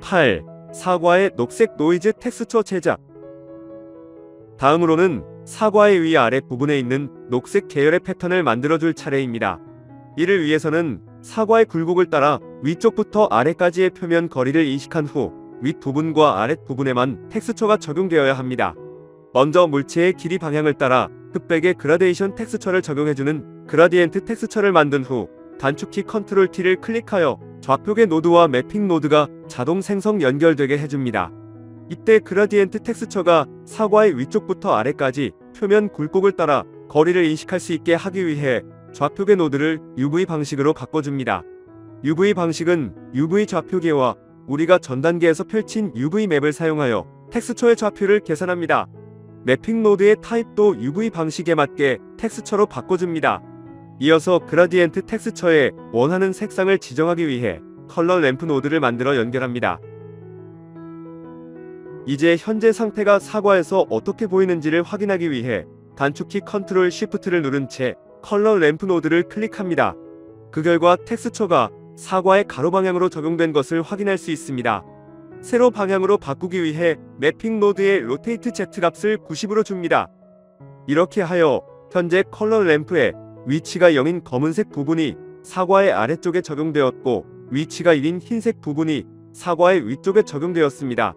8. 사과의 녹색 노이즈 텍스처 제작. 다음으로는 사과의 위아래 부분에 있는 녹색 계열의 패턴을 만들어줄 차례입니다. 이를 위해서는 사과의 굴곡을 따라 위쪽부터 아래까지의 표면 거리를 인식한 후 윗부분과 아랫부분에만 텍스처가 적용되어야 합니다. 먼저 물체의 길이 방향을 따라 흑백의 그라데이션 텍스처를 적용해주는 그라디엔트 텍스처를 만든 후 단축키 컨트롤 T를 클릭하여 좌표계 노드와 매핑 노드가 자동 생성 연결되게 해줍니다. 이때 그라디엔트 텍스처가 사과의 위쪽부터 아래까지 표면 굴곡을 따라 거리를 인식할 수 있게 하기 위해 좌표계 노드를 UV 방식으로 바꿔줍니다. UV 방식은 UV 좌표계와 우리가 전 단계에서 펼친 UV 맵을 사용하여 텍스처의 좌표를 계산합니다. 매핑 노드의 타입도 UV 방식에 맞게 텍스처로 바꿔줍니다. 이어서 그라디엔트 텍스처에 원하는 색상을 지정하기 위해 컬러 램프 노드를 만들어 연결합니다. 이제 현재 상태가 사과에서 어떻게 보이는지를 확인하기 위해 단축키 컨트롤 쉬프트를 누른 채 컬러 램프 노드를 클릭합니다. 그 결과 텍스처가 사과의 가로 방향으로 적용된 것을 확인할 수 있습니다. 세로 방향으로 바꾸기 위해 매핑 노드의 로테이트 Z 값을 90으로 줍니다. 이렇게 하여 현재 컬러 램프의 위치가 0인 검은색 부분이 사과의 아래쪽에 적용되었고 위치가 1인 흰색 부분이 사과의 위쪽에 적용되었습니다.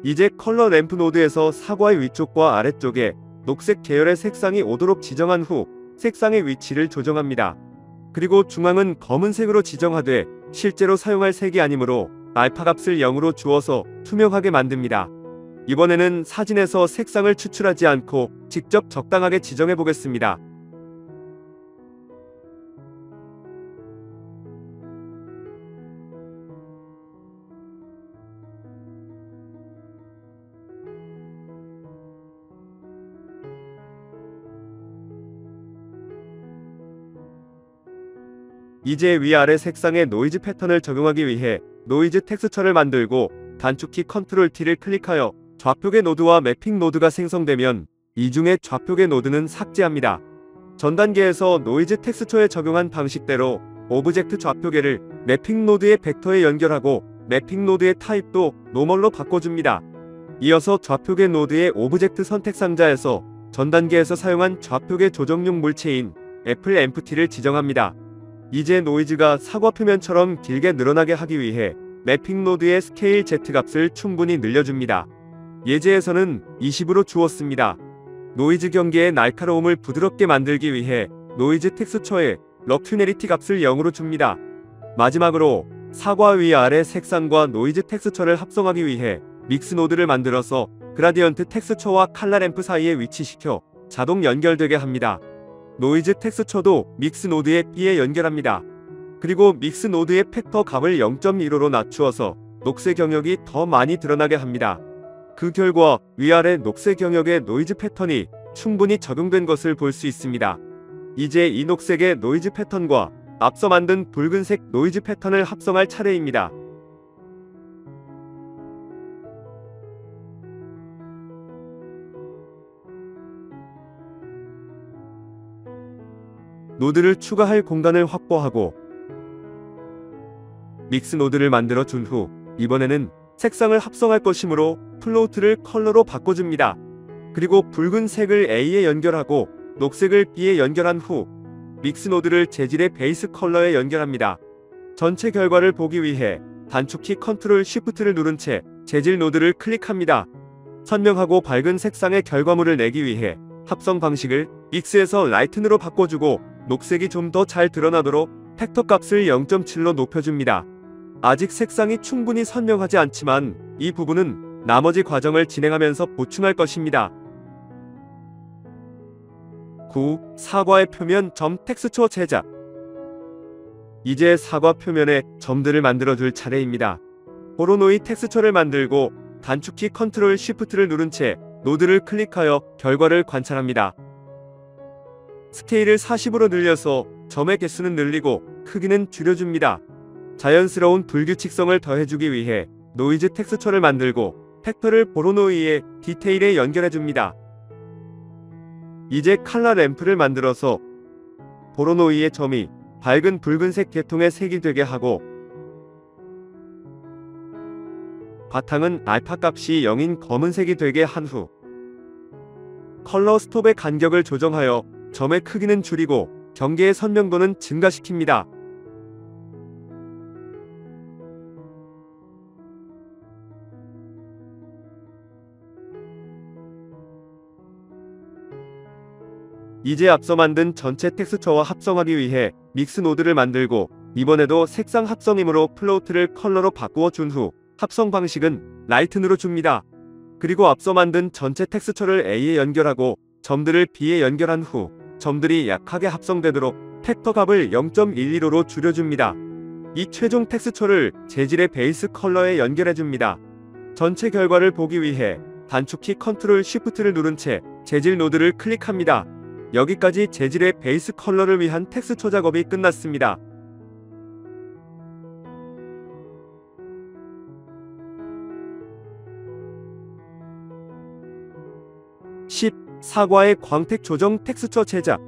이제 컬러 램프 노드에서 사과의 위쪽과 아래쪽에 녹색 계열의 색상이 오도록 지정한 후 색상의 위치를 조정합니다. 그리고 중앙은 검은색으로 지정하되 실제로 사용할 색이 아니므로 알파 값을 0으로 주어서 투명하게 만듭니다. 이번에는 사진에서 색상을 추출하지 않고 직접 적당하게 지정해 보겠습니다. 이제 위아래 색상의 노이즈 패턴을 적용하기 위해 노이즈 텍스처를 만들고 단축키 컨트롤 T를 클릭하여 좌표계 노드와 매핑 노드가 생성되면 이 중에 좌표계 노드는 삭제합니다. 전 단계에서 노이즈 텍스처에 적용한 방식대로 오브젝트 좌표계를 매핑 노드의 벡터에 연결하고 매핑 노드의 타입도 노멀로 바꿔줍니다. 이어서 좌표계 노드의 오브젝트 선택 상자에서 전 단계에서 사용한 좌표계 조정용 물체인 애플 엠프티를 지정합니다. 이제 노이즈가 사과 표면처럼 길게 늘어나게 하기 위해 매핑 노드의 스케일 Z 값을 충분히 늘려줍니다. 예제에서는 20으로 주었습니다. 노이즈 경계의 날카로움을 부드럽게 만들기 위해 노이즈 텍스처의 럭튜네리티 값을 0으로 줍니다. 마지막으로 사과 위아래 색상과 노이즈 텍스처를 합성하기 위해 믹스 노드를 만들어서 그라디언트 텍스처와 칼라 램프 사이에 위치시켜 자동 연결되게 합니다. 노이즈 텍스처도 믹스 노드의 B에 연결합니다. 그리고 믹스 노드의 팩터 값을 0.15로 낮추어서 녹색 영역이 더 많이 드러나게 합니다. 그 결과 위아래 녹색 영역의 노이즈 패턴이 충분히 적용된 것을 볼 수 있습니다. 이제 이 녹색의 노이즈 패턴과 앞서 만든 붉은색 노이즈 패턴을 합성할 차례입니다. 노드를 추가할 공간을 확보하고 믹스 노드를 만들어 준 후 이번에는 색상을 합성할 것이므로 플로트를 컬러로 바꿔줍니다. 그리고 붉은색을 A에 연결하고 녹색을 B에 연결한 후 믹스 노드를 재질의 베이스 컬러에 연결합니다. 전체 결과를 보기 위해 단축키 컨트롤 쉬프트를 누른 채 재질 노드를 클릭합니다. 선명하고 밝은 색상의 결과물을 내기 위해 합성 방식을 믹스에서 라이튼으로 바꿔주고 녹색이 좀 더 잘 드러나도록 팩터 값을 0.7로 높여줍니다. 아직 색상이 충분히 선명하지 않지만 이 부분은 나머지 과정을 진행하면서 보충할 것입니다. 9. 사과의 표면 점 텍스처 제작. 이제 사과 표면에 점들을 만들어줄 차례입니다. 보로노이 텍스처를 만들고 단축키 컨트롤 쉬프트를 누른 채 노드를 클릭하여 결과를 관찰합니다. 스케일을 40으로 늘려서 점의 개수는 늘리고 크기는 줄여줍니다. 자연스러운 불규칙성을 더해주기 위해 노이즈 텍스처를 만들고 팩터를 보로노이의 디테일에 연결해줍니다. 이제 칼라 램프를 만들어서 보로노이의 점이 밝은 붉은색 계통의 색이 되게 하고 바탕은 알파 값이 0인 검은색이 되게 한 후 컬러 스톱의 간격을 조정하여 점의 크기는 줄이고 경계의 선명도는 증가시킵니다. 이제 앞서 만든 전체 텍스처와 합성하기 위해 믹스 노드를 만들고, 이번에도 색상 합성이므로 플로트를 컬러로 바꾸어 준 후 합성 방식은 라이튼으로 줍니다. 그리고 앞서 만든 전체 텍스처를 A에 연결하고 점들을 B에 연결한 후 점들이 약하게 합성되도록 팩터 값을 0.115로 줄여줍니다. 이 최종 텍스처를 재질의 베이스 컬러에 연결해줍니다. 전체 결과를 보기 위해 단축키 컨트롤 쉬프트를 누른 채 재질 노드를 클릭합니다. 여기까지 재질의 베이스 컬러를 위한 텍스처 작업이 끝났습니다. 10. 사과의 광택 조정 텍스처 제작.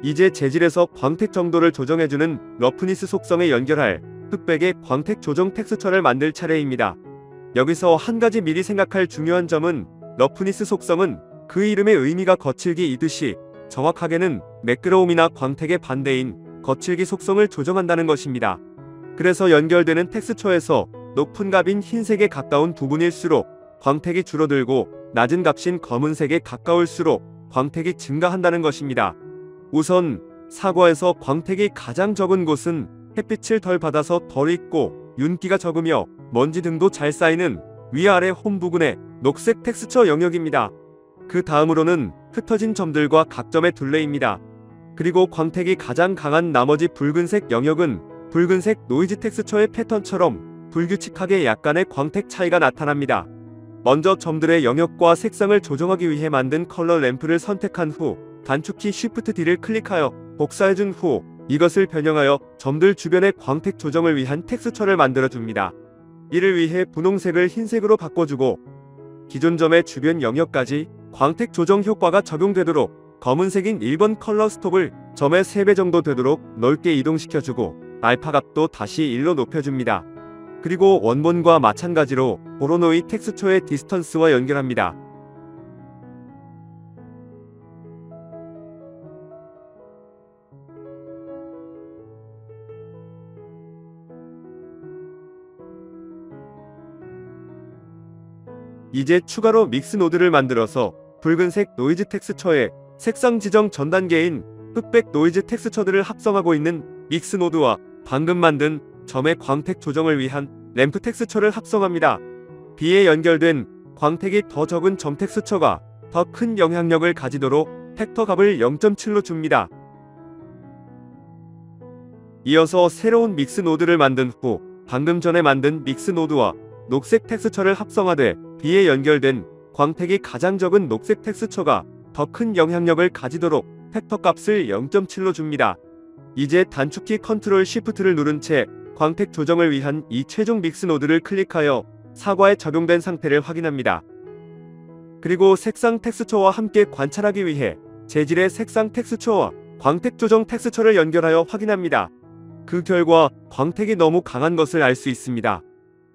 이제 재질에서 광택 정도를 조정해주는 러프니스 속성에 연결할 흑백의 광택 조정 텍스처를 만들 차례입니다. 여기서 한 가지 미리 생각할 중요한 점은, 러프니스 속성은 그 이름의 의미가 거칠기이듯이 정확하게는 매끄러움이나 광택의 반대인 거칠기 속성을 조정한다는 것입니다. 그래서 연결되는 텍스처에서 높은 값인 흰색에 가까운 부분일수록 광택이 줄어들고, 낮은 값인 검은색에 가까울수록 광택이 증가한다는 것입니다. 우선 사과에서 광택이 가장 적은 곳은 햇빛을 덜 받아서 덜 익고 윤기가 적으며 먼지 등도 잘 쌓이는 위아래 홈 부근의 녹색 텍스처 영역입니다. 그 다음으로는 흩어진 점들과 각점의 둘레입니다. 그리고 광택이 가장 강한 나머지 붉은색 영역은 붉은색 노이즈 텍스처의 패턴처럼 불규칙하게 약간의 광택 차이가 나타납니다. 먼저 점들의 영역과 색상을 조정하기 위해 만든 컬러 램프를 선택한 후 단축키 Shift D를 클릭하여 복사해준 후 이것을 변형하여 점들 주변의 광택 조정을 위한 텍스처를 만들어줍니다. 이를 위해 분홍색을 흰색으로 바꿔주고, 기존 점의 주변 영역까지 광택 조정 효과가 적용되도록 검은색인 1번 컬러 스톱을 점의 3배 정도 되도록 넓게 이동시켜주고 알파 값도 다시 1로 높여줍니다. 그리고 원본과 마찬가지로 보로노이 텍스처의 디스턴스와 연결합니다. 이제 추가로 믹스 노드를 만들어서 붉은색 노이즈 텍스처에 색상 지정 전 단계인 흑백 노이즈 텍스처들을 합성하고 있는 믹스 노드와 방금 만든 점의 광택 조정을 위한 램프 텍스처를 합성합니다. B에 연결된 광택이 더 적은 점 텍스처가 더 큰 영향력을 가지도록 팩터 값을 0.7로 줍니다. 이어서 새로운 믹스 노드를 만든 후 방금 전에 만든 믹스 노드와 녹색 텍스처를 합성하되 B에 연결된 광택이 가장 적은 녹색 텍스처가 더 큰 영향력을 가지도록 팩터 값을 0.7로 줍니다. 이제 단축키 컨트롤 쉬프트를 누른 채 광택 조정을 위한 이 최종 믹스 노드를 클릭하여 사과에 적용된 상태를 확인합니다. 그리고 색상 텍스처와 함께 관찰하기 위해 재질의 색상 텍스처와 광택 조정 텍스처를 연결하여 확인합니다. 그 결과 광택이 너무 강한 것을 알 수 있습니다.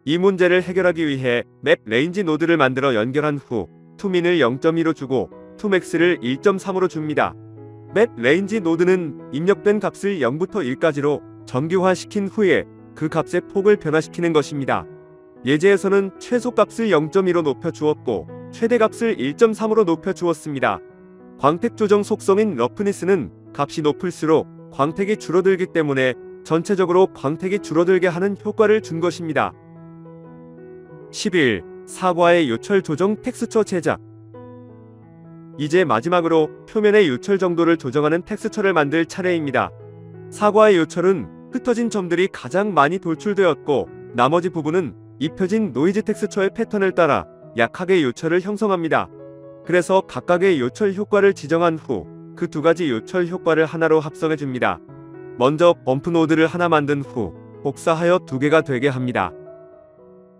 이 문제를 해결하기 위해 맵 레인지 노드를 만들어 연결한 후 투민을 0.2로 주고 투맥스를 1.3으로 줍니다. 맵 레인지 노드는 입력된 값을 0부터 1까지로 정규화시킨 후에 그 값의 폭을 변화시키는 것입니다. 예제에서는 최소값을 0.2로 높여주었고 최대값을 1.3으로 높여주었습니다. 광택 조정 속성인 러프니스는 값이 높을수록 광택이 줄어들기 때문에 전체적으로 광택이 줄어들게 하는 효과를 준 것입니다. 11. 사과의 요철 조정 텍스처 제작. 이제 마지막으로 표면의 요철 정도를 조정하는 텍스처를 만들 차례입니다. 사과의 요철은 흩어진 점들이 가장 많이 돌출되었고 나머지 부분은 입혀진 노이즈 텍스처의 패턴을 따라 약하게 요철을 형성합니다. 그래서 각각의 요철 효과를 지정한 후 그 두 가지 요철 효과를 하나로 합성해줍니다. 먼저 범프 노드를 하나 만든 후 복사하여 두 개가 되게 합니다.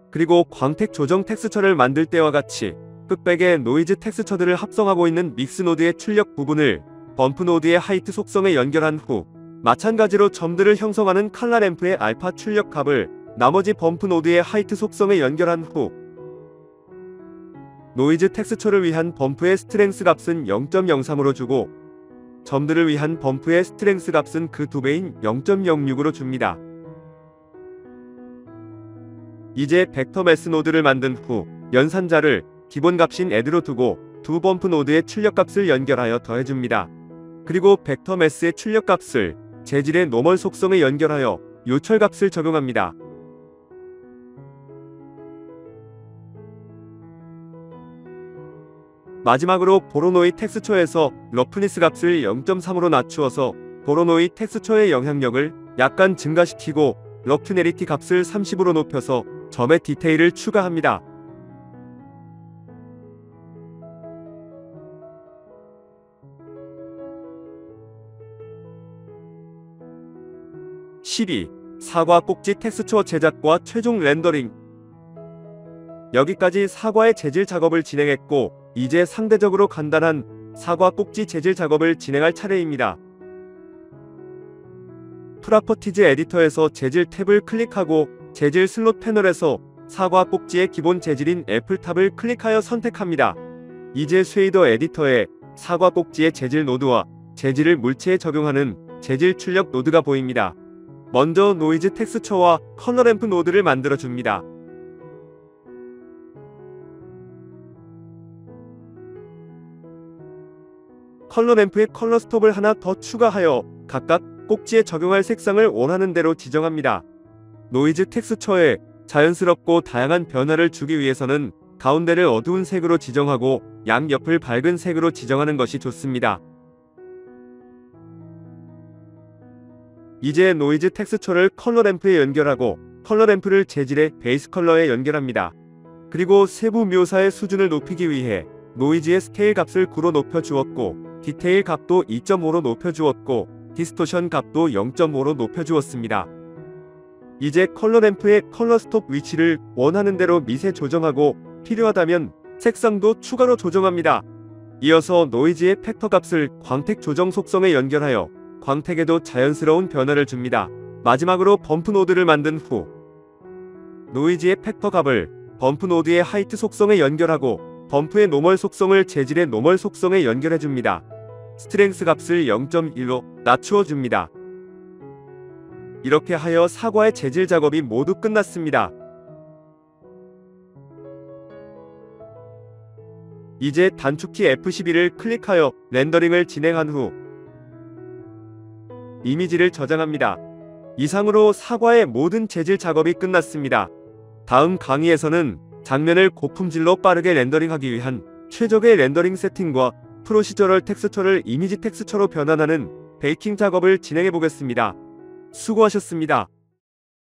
그리고 광택 조정 텍스처를 만들 때와 같이 흑백의 노이즈 텍스처들을 합성하고 있는 믹스 노드의 출력 부분을 범프 노드의 하이트 속성에 연결한 후 마찬가지로 점들을 형성하는 칼라 램프의 알파 출력 값을 나머지 범프 노드의 하이트 속성에 연결한 후 노이즈 텍스처를 위한 범프의 스트렝스 값은 0.03으로 주고 점들을 위한 범프의 스트렝스 값은 그 2배인 0.06으로 줍니다. 이제 벡터 매스 노드를 만든 후 연산자를 기본 값인 add로 두고 두 범프 노드의 출력 값을 연결하여 더해줍니다. 그리고 벡터 매스의 출력 값을 재질의 노멀 속성에 연결하여 요철 값을 적용합니다. 마지막으로 보로노이 텍스처에서 러프니스 값을 0.3으로 낮추어서 보로노이 텍스처의 영향력을 약간 증가시키고 러프네리티 값을 30으로 높여서 점의 디테일을 추가합니다. 사과 꼭지 텍스처 제작과 최종 렌더링. 여기까지 사과의 재질 작업을 진행했고 이제 상대적으로 간단한 사과 꼭지 재질 작업을 진행할 차례입니다. 프로퍼티즈 에디터에서 재질 탭을 클릭하고 재질 슬롯 패널에서 사과 꼭지의 기본 재질인 애플탑을 클릭하여 선택합니다. 이제 쉐이더 에디터에 사과 꼭지의 재질 노드와 재질을 물체에 적용하는 재질 출력 노드가 보입니다. 먼저 노이즈 텍스처와 컬러 램프 노드를 만들어줍니다. 컬러 램프에 컬러 스톱을 하나 더 추가하여 각각 꼭지에 적용할 색상을 원하는 대로 지정합니다. 노이즈 텍스처에 자연스럽고 다양한 변화를 주기 위해서는 가운데를 어두운 색으로 지정하고 양옆을 밝은 색으로 지정하는 것이 좋습니다. 이제 노이즈 텍스처를 컬러 램프에 연결하고 컬러 램프를 재질의 베이스 컬러에 연결합니다. 그리고 세부 묘사의 수준을 높이기 위해 노이즈의 스케일 값을 9로 높여주었고 디테일 값도 2.5로 높여주었고 디스토션 값도 0.5로 높여주었습니다. 이제 컬러 램프의 컬러 스톱 위치를 원하는 대로 미세 조정하고 필요하다면 색상도 추가로 조정합니다. 이어서 노이즈의 팩터 값을 광택 조정 속성에 연결하여 광택에도 자연스러운 변화를 줍니다. 마지막으로 범프 노드를 만든 후 노이즈의 팩터 값을 범프 노드의 하이트 속성에 연결하고 범프의 노멀 속성을 재질의 노멀 속성에 연결해줍니다. 스트렝스 값을 0.1로 낮추어줍니다. 이렇게 하여 사과의 재질 작업이 모두 끝났습니다. 이제 단축키 F12를 클릭하여 렌더링을 진행한 후 이미지를 저장합니다. 이상으로 사과의 모든 재질 작업이 끝났습니다. 다음 강의에서는 장면을 고품질로 빠르게 렌더링하기 위한 최적의 렌더링 세팅과 프로시저럴 텍스처를 이미지 텍스처로 변환하는 베이킹 작업을 진행해 보겠습니다. 수고하셨습니다.